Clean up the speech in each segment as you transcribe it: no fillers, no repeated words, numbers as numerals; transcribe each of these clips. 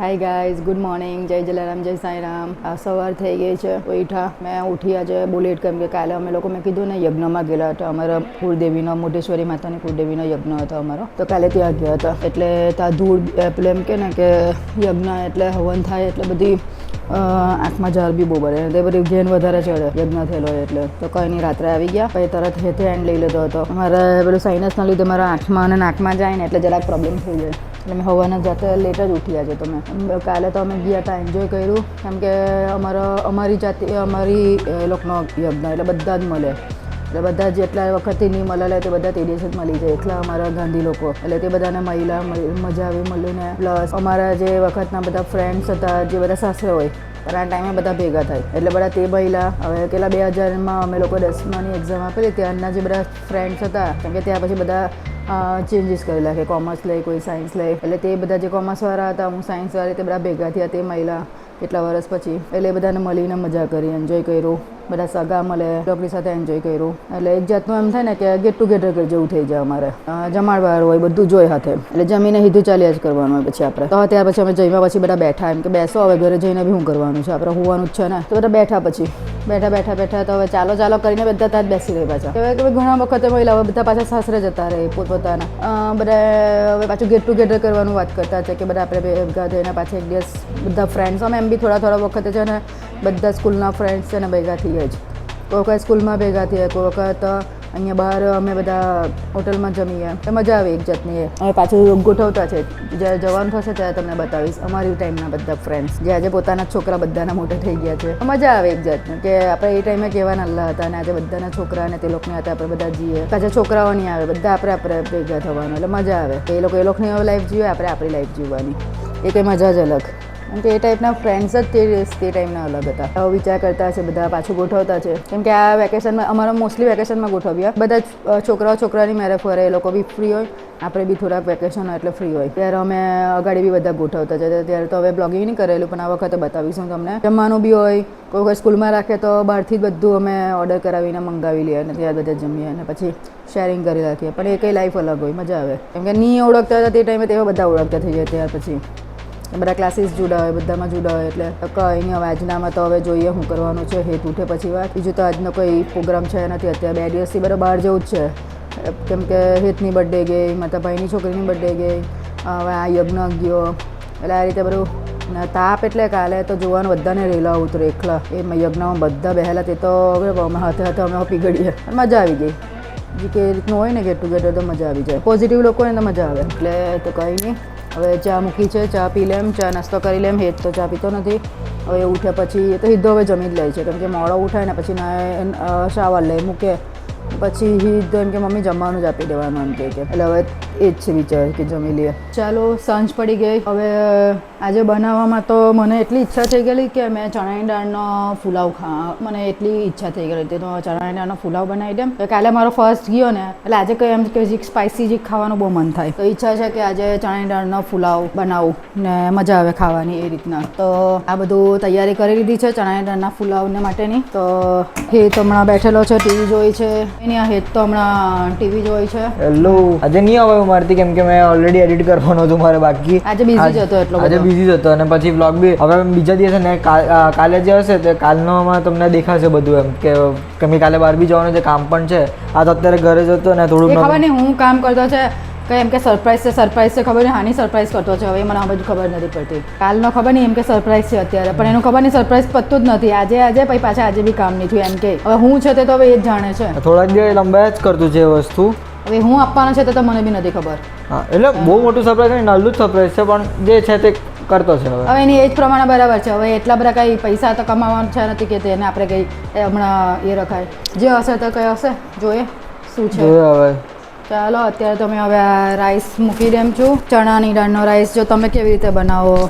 Hi guys, good morning. જય જલારામ, જય સાંઈરામ. સવાર થઈ ગઈ છે. ઉઠા મેં ઉઠી આજે બહુ લેટ, કેમ કે કાલે અમે લોકો મેં કીધું ને યજ્ઞમાં ગયેલા હતા. અમારા કુળદેવીનો, મોઢેશ્વરી માતાની કુળદેવીનો યજ્ઞ હતો અમારો, તો કાલે ત્યાં ગયા હતા. એટલે ત્યાં ધૂળ પેલું એમ કે ને કે યજ્ઞ એટલે હવન થાય એટલે બધી આંખમાં ઝાર બી બહુ બળે, તે બધી ઘેન વધારે ચડે યજ્ઞ થયેલો એટલે. તો કંઈ નહીં, રાત્રે આવી ગયા. પછી તરત હેઠે હેન્ડ લઈ લીધો હતો. મારે પેલું સાઇનસના લીધે મારા આંખમાં અને નાકમાં જાય ને એટલે જરાક પ્રોબ્લેમ થઈ જાય. એટલે મેં હવાના જાતે લેટ જ ઉઠી આજે. તો મેં કાલે તો અમે ગયા હતા, એન્જોય કર્યું, કેમ કે અમારી જાતે અમારી એ લોકોનો યજ્ઞ એટલે બધા જ મળે. એટલે બધા જેટલા વખતથી નહીં મળેલા તે બધા તે દિવસે જ મળી જાય. એટલા અમારા ગાંધી લોકો એટલે તે બધાને મહિલા મજા આવી મળીને. પ્લસ અમારા જે વખતના બધા ફ્રેન્ડ્સ હતા, જે બધા સાસરે હોય પણ આ ટાઈમે બધા ભેગા થાય એટલે બધા તે મહિલા. હવે કેટલા 2000માં અમે લોકો 10માની એક્ઝામ આપેલી, ત્યારના જે બધા ફ્રેન્ડ્સ હતા, કેમ કે ત્યાં પછી બધા ચેન્જીસ કરેલા કે કોમર્સ લે, કોઈ સાયન્સ લે, એટલે તે બધા જે કોમર્સવાળા હતા, હું સાયન્સવાળી, તે બધા ભેગા થયા તે મહિલા કેટલા વર્ષ પછી. એટલે એ બધાને મળીને મજા કરી, એન્જોય કર્યું. બધા સગા મળે, લોકોની સાથે એન્જોય કર્યું. એટલે એક જાતનું એમ થાય ને કે ગેટ ટુગેધર જેવું થઈ જાય. અમારે જમાડવાર હોય, બધું જોઈ હાથે, એટલે જમીને સીધું ચાલ્યા જ કરવાનું હોય. પછી આપણે તો ત્યાર પછી અમે જમ્યા પછી બધા બેઠા, એમ કે બેસો હવે ઘરે જઈને બી શું કરવાનું છે, આપણે હોવાનું જ છે ને. તો બધા બેઠા, પછી બેઠા તો હવે ચાલો કરીને બધા ત્યાં જ બેસી રહી પાછા. હવે ઘણા વખતે મહિલાઓ બધા પાછા સાસરે જતા રહે પોતપોતાના. બધા હવે પાછું ગેટ ટુગેધર કરવાનું વાત કરતા છે કે બધા આપણે ભેગા થઈને પાછા એક દિવસ બધા ફ્રેન્ડ્સ, અમે એમ બી થોડા વખતે છે ને બધા સ્કૂલના ફ્રેન્ડ્સ છે ને ભેગા થઈ જાય છે. કોઈ વખત સ્કૂલમાં ભેગા થઈએ, કોઈ વખત અહીંયા બહાર અમે બધા હોટલમાં જમીએ, તો મજા આવે એક જાતની. અમે પાછું ગોઠવતા છે, જ્યારે જવાનું થશે ત્યારે તમને બતાવીશ અમારી ટાઈમના બધા ફ્રેન્ડ્સ, જે આજે પોતાના છોકરા બધાના મોટા થઈ ગયા છે. મજા આવે એક જાતની કે આપણે એ ટાઈમે કેવા નાના હતા અને આજે બધાના છોકરા અને તે લોકોની હતા આપણે બધા જીએ. પાછા છોકરાઓ નહીં આવે, બધા આપણે ભેગા થવાનું એટલે મજા આવે. એ લોકોની લાઈફ જીવે, આપણે આપણી લાઈફ જીવવાની, એ કંઈ મજા જ અલગ. કેમ કે એ ટાઈપના ફ્રેન્ડ્સ જ તે ટાઈમના અલગ હતા. હવે વિચાર કરતા છે બધા, પાછું ગોઠવતા છે, કેમ કે આ વેકેશનમાં અમારા મોસ્ટલી વેકેશનમાં ગોઠવ્યા. બધા જ છોકરાની મેરે ફરે, એ લોકો બી ફ્રી હોય, આપણે બી થોડાક વેકેશન હોય એટલે ફ્રી હોય, ત્યારે અમે અગાડી બી બધા ગોઠવતા છે. ત્યારે તો હવે બ્લોગિંગ નહીં કરેલું, પણ આ વખતે બતાવીશું તમને. જમવાનું બી હોય, કોઈ વખત સ્કૂલમાં રાખે તો બહારથી જ બધું અમે ઓર્ડર કરાવીને મંગાવી લઈએ અને ત્યાં બધા જમીએ અને પછી શેરિંગ કરી રાખીએ. પણ એ કંઈ લાઈફ અલગ હોય, મજા આવે. કેમ કે નહીં ઓળખતા હતા તે ટાઈમે, તેવા બધા ઓળખતા થઈ જાય ત્યાર પછી. બધા ક્લાસીસ જુદા હોય, બધામાં જુદા હોય, એટલે કંઈ નહીં. હવે આજનામાં તો હવે જોઈએ શું કરવાનું છે, હેત ઉઠે પછી વાત. બીજું તો આજનો કોઈ પ્રોગ્રામ છે નથી. અત્યારે 2 દિવસથી બધા બહાર જવું જ છે, કેમ કે હેતની બર્થડે ગઈ, માતા ભાઈની છોકરીની બર્થડે ગઈ, હવે આ યજ્ઞ ગયો, એટલે આ રીતે બધું તાપ. એટલે કાલે તો જોવાનું બધાને રેલા ઉતરે એકલા એ યજ્ઞમાં બધા બેહેલા, તે તો અમે હાથે અમે પીગળીએ. મજા આવી ગઈ. જે કે રીતનું હોય ને ગેટ ટુગેધર, તો મજા આવી જાય. પોઝિટિવ લોકો હોય ને તો મજા આવે. એટલે તો કંઈ નહીં, હવે ચા મૂકી છે, ચા પી લેમ, ચા નાસ્તો કરી લેમ. હેત તો ચા પીતો નથી. હવે ઉઠ્યા પછી એ તો સીધો હવે જમી જ લે છે, કેમ કે મોડો ઉઠાય ને પછી શાવર લે મૂકે, પછી સીધો એમ કે મમ્મી જમવાનું જ આપી દેવાનું એમ કે. એટલે હવે એ જ છે વિચાર કે જમી લઈએ. ચાલો, સાંજ પડી ગઈ. હવે આજે બનાવવામાં તો મને એટલી ઈચ્છા થઈ ગયેલી કે મેં ચણાની દાળનો પુલાવ મને એટલી ઈચ્છા થઈ ગયેલી હતી, તો ચણાની દાળનો પુલાવ બનાવી દેમ. કાલે મારો ફર્સ્ટ ગયો ને, એટલે આજે કંઈ એમ કે સ્પાઇસી જે ખાવાનું બહુ મન થાય, તો ઈચ્છા છે કે આજે ચણાની દાળનો પુલાવ બનાવું ને મજા આવે ખાવાની એ રીતના. તો આ બધું તૈયારી કરી લીધી છે ચણાની દાળના પુલાવને માટેની. તો હેત હમણાં બેઠેલો છે, ટીવી જોઈ છે. એની આ હેત તો હમણાં ટીવી જોઈ છે. હેલો, આજે નહીં આવે મારથી, કેમ કે મેં ઓલરેડી એડિટ કરવાનું હતું મારે બાકી. આજે બિઝી જ હતો, એટલો આજે બિઝી જ હતો. અને પછી વ્લોગ બી હવે બીજા દિવસે ને કાલે જે હશે તે કાલનોમાં તમને દેખાશે બધું, એમ કે કેમ કે કાલે બહાર બી જવાનું છે, કામ પણ છે. આ તો અત્યારે ઘરે જ હતો ને થોડુંક ખબર નહીં હું કામ કરતો છે, કંઈ એમ કે સરપ્રાઈઝ છે, ખબર નહીં હાની સરપ્રાઈઝ કરતો છે. હવે મને આ બધું ખબર નથી પડતી. કાલનો ખબર નહીં, એમ કે સરપ્રાઈઝ છે અત્યારે, પણ એનું ખબર નહીં સરપ્રાઈઝ પતતું જ નથી. આજે પછી પાછા આજે બી કામ નહીં થયું એમ કે. હવે હું છે તે તો હવે એ જ જાણે છે. થોડાક દિવસ લંબાયા જ કરતું છે એ વસ્તુ. હવે હું આપવાનો છે તો મને બી નથી ખબર. હા, એટલે બહુ મોટું સરપ્રાઈઝ નહીં, નાનું જ સરપ્રાઈઝ છે, પણ જે છે તે કરતો છે. હવે એની એજ પ્રમાણે બરાબર છે. હવે એટલા બધા કંઈ પૈસા તો કમાવાનું છે નથી કે તેને આપણે કંઈ હમણાં એ રખાય. જે હશે તો કંઈ હશે, જોઈએ શું છે હવે. ચાલો, અત્યારે તમે હવે આ રાઈસ મૂકી દેમ છું, ચણાની દાળનો રાઈસ. જો તમે કેવી રીતે બનાવો,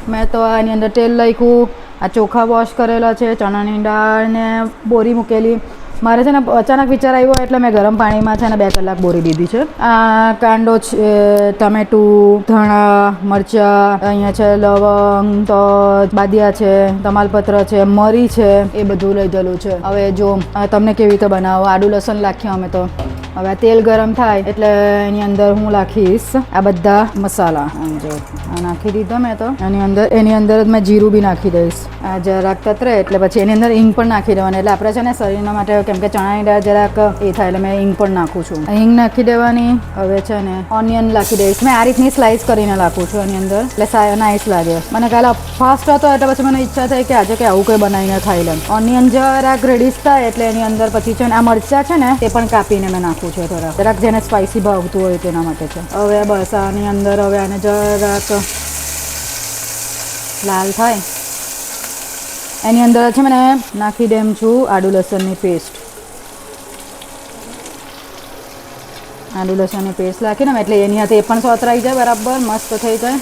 મેં તો આની અંદર તેલ નાખ્યું, આ ચોખા વોશ કરેલા છે, ચણાની દાળ ને બોરી મૂકેલી. મારે છે ને અચાનક વિચાર આવ્યો એટલે મેં ગરમ પાણીમાં છે ને 2 કલાક બોરી દીધી છે. આ કાંદો છે, ટમેટું, ધાણા, મરચાં, અહીંયા છે લવંગ, તો બાદિયા છે, તમાલપત્ર છે, મરી છે, એ બધું લીધેલું છે. હવે જો તમને કેવી રીતે બનાવો, આદુ લસણ નાખ્યા અમે તો હવે આ તેલ ગરમ થાય એટલે એની અંદર હું નાખીશ આ બધા મસાલા. આમ જો આ નાખી દીધા મેં તો એની અંદર જ મેં જીરું બી નાખી દઈશ. આ જરાક તતરે એટલે પછી એની અંદર હિંગ પણ નાખી દેવાની. એટલે આપણે છે ને શરીરના માટે કેમ કે ચણાની દાળ જરાક એ થાય એટલે મેં હિંગ પણ નાખું છું. હિંગ નાખી દેવાની. હવે છે ને ઓનિયન નાખી દઈશ. મેં આ રીતની સ્લાઇસ કરીને નાખું છું એની અંદર એટલે નાઇસ લાગે. મને કાલે ફાસ્ટ હતો એટલે પછી મને ઈચ્છા થઈ કે આજે કે આવું કંઈ બનાવીને ખાઈ લઉં. ઓનિયન જરાક રેડીશ થાય એટલે એની અંદર પછી છે ને આ મરચાં છે ને તે પણ કાપીને મેં નાખું છું જરાક જેને સ્પાઇસી ભાવતું હોય તેના માટે છે. હવે બસ આની અંદર હવે આને જરાક લાલ થાય એની અંદર છે મને નાખી દેમ છું આદુ લસણની પેસ્ટ. આદુ લસણની પેસ્ટ નાખીને એટલે એની હાથે એ પણ સોતરાઈ જાય બરાબર મસ્ત થઈ જાય.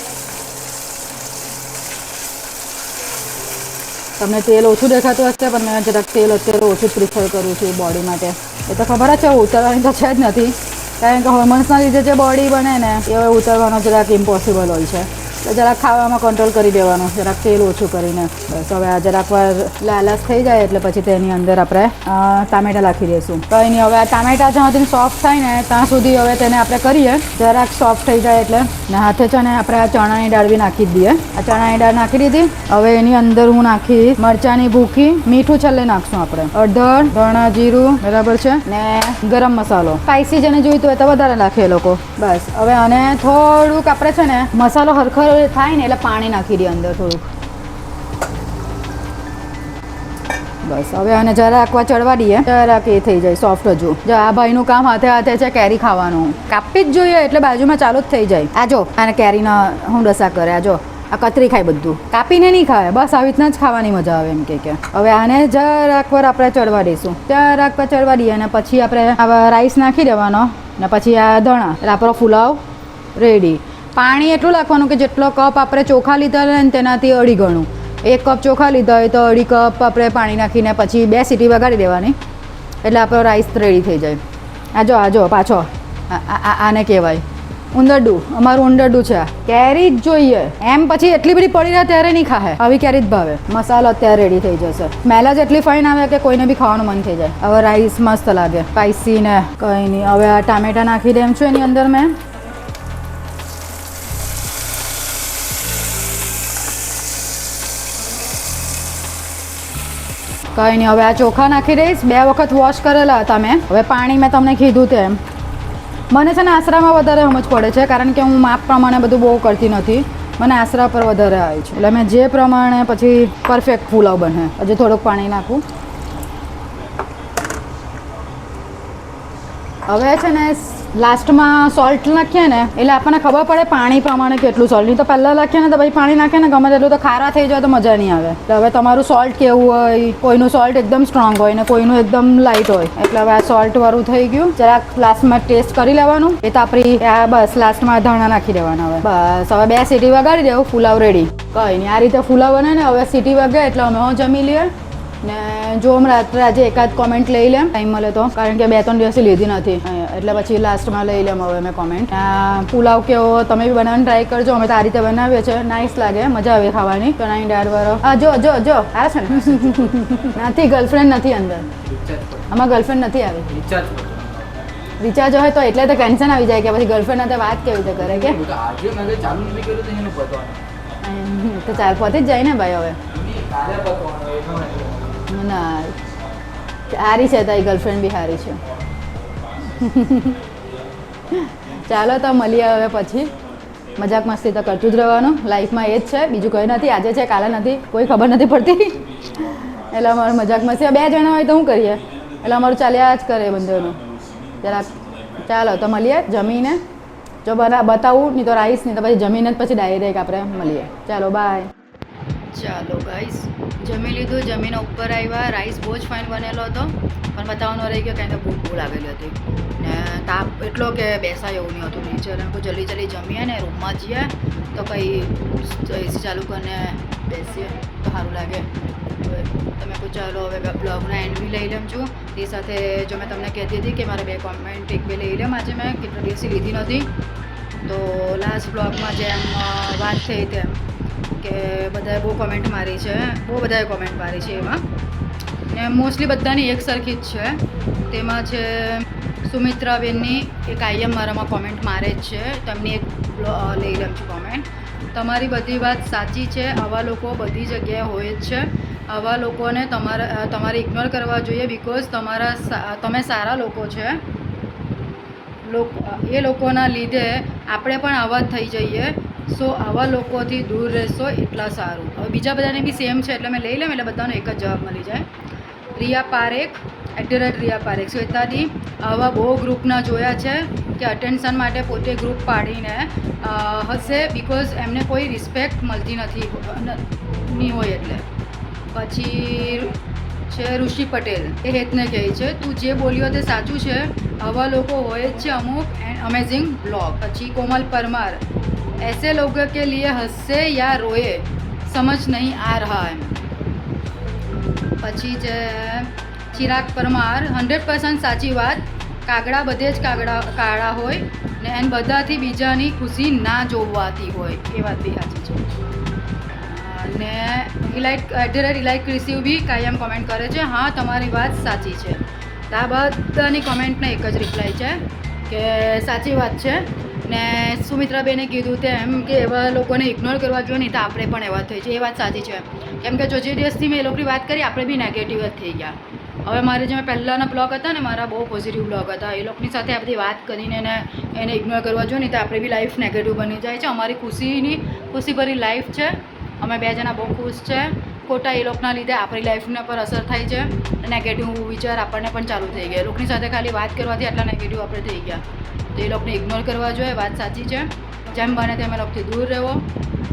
તમને તેલ ઓછું દેખાતું હશે પણ મેં જરાક તેલ અત્યારે ઓછું પ્રિફર કરું છું બોડી માટે. એ તો ખબર જ છે ઉતરવાની તો છે જ નથી કારણ કે હોર્મોન્સના લીધે જે બોડી બને ને એ ઉતરવાનો જરાક ઇમ્પોસિબલ હોય છે. એટલે જરાક ખાવામાં કંટ્રોલ કરી દેવાનું જરાક તેલ ઓછું કરીને. બસ હવે આ જરાક વાર લાલાશ થઈ જાય એટલે પછી તેની અંદર આપણે ટામેટાં નાખી દઈશું. કંઈ નહીં હવે આ ટામેટાં જ્યાં સુધી સોફ્ટ થાય ને ત્યાં સુધી હવે તેને આપણે કરીએ. જરાક સોફ્ટ થઈ જાય એટલે ને હાથે છે ને આપણે આ ચણાની દાળ બી નાખી જ દઈએ. આ ચણાની દાળ નાખી દીધી. હવે એની અંદર હું નાખીશ મરચાંની ભૂકી. મીઠું છેલ્લે નાખશું આપણે. હળદર, ધાણા જીરું બરાબર છે ને ગરમ મસાલો. સ્પાઇસી જેને જોઈતું હોય તો વધારે નાખે એ લોકો. બસ હવે આને થોડુંક આપણે છે ને મસાલો હરખર થાય ને એટલે પાણી નાખી દઈએ અંદર થોડુંક. બસ હવે આને જરાક વાર ચડવા દઈએ. જરાક એ થઈ જાય સોફ્ટ. હજુ જો આ ભાઈનું કામ હાથે હાથે છે કેરી ખાવાનું. કાપી જ જોઈએ એટલે બાજુમાં ચાલુ જ થઈ જાય. આ જો આને કેરીના હું ડસા કરે. આ જો આ કતરી ખાય બધું કાપીને નહીં ખાય. બસ આવી રીતના જ ખાવાની મજા આવે એમ કે હવે આને જરાક વાર આપણે ચડવા દઈશું. જરાક વાર ચડવા દઈએ અને પછી આપણે આવા રાઈસ નાખી દેવાનો ને પછી આ ધણા એટલે આપણો પુલાવ રેડી. પાણી એટલું નાખવાનું કે જેટલો કપ આપણે ચોખા લીધા હોય ને તેનાથી અઢી ગણું. 1 કપ ચોખા લીધા હોય તો 2.5 કપ આપણે પાણી નાખીને પછી 2 સીટી વગાડી દેવાની એટલે આપણો રાઈસ રેડી થઈ જાય. આ જો પાછો આને કહેવાય ઉંદરડું. અમારું ઉંદરડું છે. કેરી જ જોઈએ એમ પછી એટલી બધી પડી રહે ત્યારે નહીં ખાય. આવી કેરી જ ભાવે. મસાલો અત્યારે રેડી થઈ જશે. સ્મેલ જ એટલી ફાઇન આવે કે કોઈને બી ખાવાનું મન થઈ જાય. હવે રાઈસ મસ્ત લાગે સ્પાઇસી ને કંઈ નહીં. હવે આ ટામેટા નાખી દેમ છું એની અંદર મેં. કંઈ નહીં હવે આ ચોખા નાખી દઈશ. 2 વખત વોશ કરેલા હતા મેં. હવે પાણી મેં તમને કીધું તેમ. મને છે ને આશરામાં વધારે સમજ પડે છે કારણ કે હું માપ પ્રમાણે બધું બહુ કરતી નથી. મને આશરા પર વધારે આવે છે એટલે મેં જે પ્રમાણે પછી પરફેક્ટ પુલાવ બને. હજી થોડુંક પાણી નાખું. હવે છે ને લાસ્ટમાં સોલ્ટ નાખીએ ને એટલે આપણને ખબર પડે પાણી પ્રમાણે કેટલું સોલ્ટ. નહીં તો પહેલાં નાખીએ ને તો પછી પાણી નાખે ને ગમે તેટલું તો ખારા થઈ જાય તો મજા નહીં આવે. એટલે હવે તમારું સોલ્ટ કેવું હોય. કોઈનું સોલ્ટ એકદમ સ્ટ્રોંગ હોય ને કોઈનું એકદમ લાઇટ હોય. એટલે હવે આ સોલ્ટવાળું થઈ ગયું. જરાક લાસ્ટમાં ટેસ્ટ કરી લેવાનું. એ તો આપણી બસ લાસ્ટમાં ધાણા નાખી દેવાના. હવે બસ હવે 2 સીટી વગાડી દેવું. પુલાવ રેડી. કંઈ નહીં આ રીતે પુલાવ બને ને હવે સીટી વાગે એટલે અમે જમી લઈએ ને જો અમે રાત્રે આજે એકાદ કોમેન્ટ લઈ લેમ ટાઈમ મળે તો કારણ કે 2-3 દિવસથી લીધી નથી એટલે પછી લાસ્ટમાં લઈ લેમ હવે મેં કોમેન્ટ. પુલાવ કેવો તમે બી બનાવવાની ટ્રાય કરજો. અમે તો આ રીતે બનાવીએ છીએ. નાઇસ લાગે. મજા આવે ખાવાની. ચણાની દાળવાળો જો આ છે ને નથી ગર્લફ્રેન્ડ નથી અંદર. આમાં ગર્લફ્રેન્ડ નથી આવી. રિચાર્જ હોય તો એટલે તો ટેન્શન આવી જાય કે પછી ગર્લફ્રેન્ડ સાથે વાત કેવી રીતે કરે કે તો ચાલ પતી જ જાય ને ભાઈ. હવે ના સારી છે તારી ગર્લફ્રેન્ડ બી સારી છે. ચાલો તો મળીએ હવે પછી. મજાક મસ્તી તો કરતું જ રહેવાનું. લાઈફમાં એ જ છે બીજું કંઈ નથી. આજે છે કાલે નથી કોઈ ખબર નથી પડતી. એટલે અમારું મજાક મસ્તી 2 જણા હોય તો શું કરીએ એટલે અમારું ચાલ્યા જ કરે બંધોનું. જરાક ચાલો તો મળીએ જમીને. જો બતાવું નહીં તો રાઈસ નહીં તો પછી જમીને જ પછી ડાયરેક્ટ આપણે મળીએ. ચાલો બાય. ચાલો ગાઈસ જમી લીધું. જમીને ઉપર આવ્યા. રાઈસ બહુ જ ફાઇન બનેલો હતો પણ બતાવવાનો રહી ગયો કારણ કે ભૂખ બહુ લાગેલી હતી ને તાપ એટલો કે બેસાય એવું નહીં હતું. નીચે કોઈ જલ્દી જમીએ ને રૂમમાં જઈએ તો કંઈ એસી ચાલુ કરીને બેસીએ તો સારું લાગે. હવે તમે કોઈ ચાલો હવે બ્લોગના એન્ડ બી લઈ લેમ છું. તે સાથે જો મેં તમને કહેતી હતી કે મારે 2 કોમેન્ટ 1-2 લઈ લેમ. આજે મેં કેટલા દિવસથી લીધી નથી તો લાસ્ટ બ્લોગમાં જેમ વાત થઈ તેમ કે બધાએ બહુ કોમેન્ટ મારી છે. બહુ બધાએ કોમેન્ટ મારી છે એમાં ને મોસ્ટલી બધાની એક સરખી જ છે. તેમાં છે સુમિત્રાબેનની એ કાયમ મારામાં કોમેન્ટ મારે જ છે. તમને એક લઈ લઉં છું કોમેન્ટ. તમારી બધી વાત સાચી છે. આવા લોકો બધી જગ્યાએ હોય જ છે. આવા લોકોને તમારે ઇગ્નોર કરવા જોઈએ, બિકોઝ તમે સારા લોકો છે. એ લોકોના લીધે આપણે પણ આવા જ થઈ જઈએ. સો આવા લોકોથી દૂર રહેશો એટલા સારું. હવે બીજા બધાને બી સેમ છે એટલે મેં લઈ લઉં એટલે બધાનો એક જ જવાબ મળી જાય. રિયા પારેખ @રિયા પારેખ. શ્વેતાજી, આવા બહુ ગ્રુપના જોયા છે કે અટેન્શન માટે પોતે ગ્રુપ પાડીને હશે, બિકોઝ એમને કોઈ રિસ્પેક્ટ મળતી નથી નહીં હોય એટલે. પછી છે ઋષિ પટેલ, એ હેતને કહે છે તું જે બોલ્યો તે સાચું છે. આવા લોકો હોય જ છે અમુક. And amazing blog. પછી કોમલ પરમાર, ऐसे लोगों के लिए हंसे या रोए समझ नहीं आ रहा है. પછી છે ચિરાગ પરમાર, 100% સાચી વાત. કાગડા બધે જ કાળા હોય ને એને બધાથી બીજાની ખુશી ના જોવાતી હોય, એ વાત બી સાચી છે. અને ઇલાઇટ ક્રિસિવ બી કાયમ કોમેન્ટ કરે છે, હા તમારી વાત સાચી છે. તો આ બધાની કોમેન્ટને એક જ રિપ્લાય છે કે સાચી વાત છે. ને સુમિત્રાબેને કીધું તેમ કે એવા લોકોને ઇગ્નોર કરવા જોઈએ નહીં તો આપણે પણ એવા થઈ છે. એ વાત સાચી છે. કેમ કે જો જે દિવસથી મેં એ લોકોની વાત કરી આપણે બી નેગેટિવ જ થઈ ગયા. હવે મારે જે પહેલાંના બ્લોગ હતા ને મારા બહુ પોઝિટિવ બ્લોગ હતા. એ લોકોની સાથે આ બધી વાત કરીને એને ઇગ્નોર કરવા જોઈએ નહીં તો આપણે બી લાઈફ નેગેટિવ બની જાય છે. અમારી ખુશીભરી લાઈફ છે. અમે બે જણા બહુ ખુશ છે. ખોટા એ લોકોના લીધે આપણી લાઈફને પર અસર થાય છે. નેગેટિવ વિચાર આપણને પણ ચાલુ થઈ ગયા. એ લોકોની સાથે ખાલી વાત કરવાથી આટલા નેગેટિવ આપણે થઈ ગયા. તો એ લોકોને ઇગ્નોર કરવા જોઈએ. વાત સાચી છે. જેમ બને તેમ એ લોકોથી દૂર રહેવો,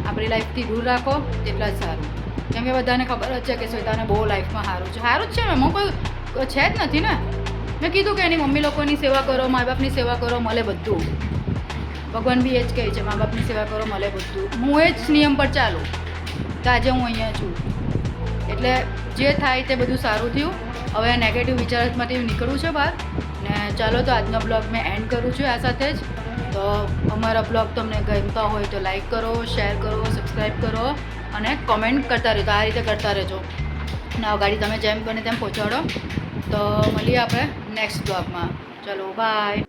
આપણી લાઈફથી દૂર રાખો તેટલા જ સારું. કેમ કે બધાને ખબર જ છે કે શ્વેતાને બહુ લાઈફમાં સારું છે. સારું જ છે ને, એમાં કોઈ છે જ નથી ને. મેં કીધું કે એની મમ્મી લોકોની સેવા કરો, મા બાપની સેવા કરો, મળે બધું. ભગવાન બી એ જ કહે છે, મા બાપની સેવા કરો, મળે બધું. હું એ જ નિયમ પર ચાલું તો આજે હું અહીંયા છું. એટલે જે થાય તે બધું સારું થયું. હવે નેગેટિવ વિચારમાંથી નીકળવું છે બહાર. ને ચાલો તો આજનો બ્લોગ મેં એન્ડ કરું છું આ સાથે જ. તો અમારા બ્લોગ તમને ગમતા હોય તો લાઈક કરો, શેર કરો, સબસ્ક્રાઈબ કરો અને કોમેન્ટ કરતા રહેજો. આ રીતે કરતા રહેજો ને ગાડી તમે જેમ બને તેમ પહોંચાડો. તો મળીએ આપણે નેક્સ્ટ બ્લોગમાં. ચલો બાય.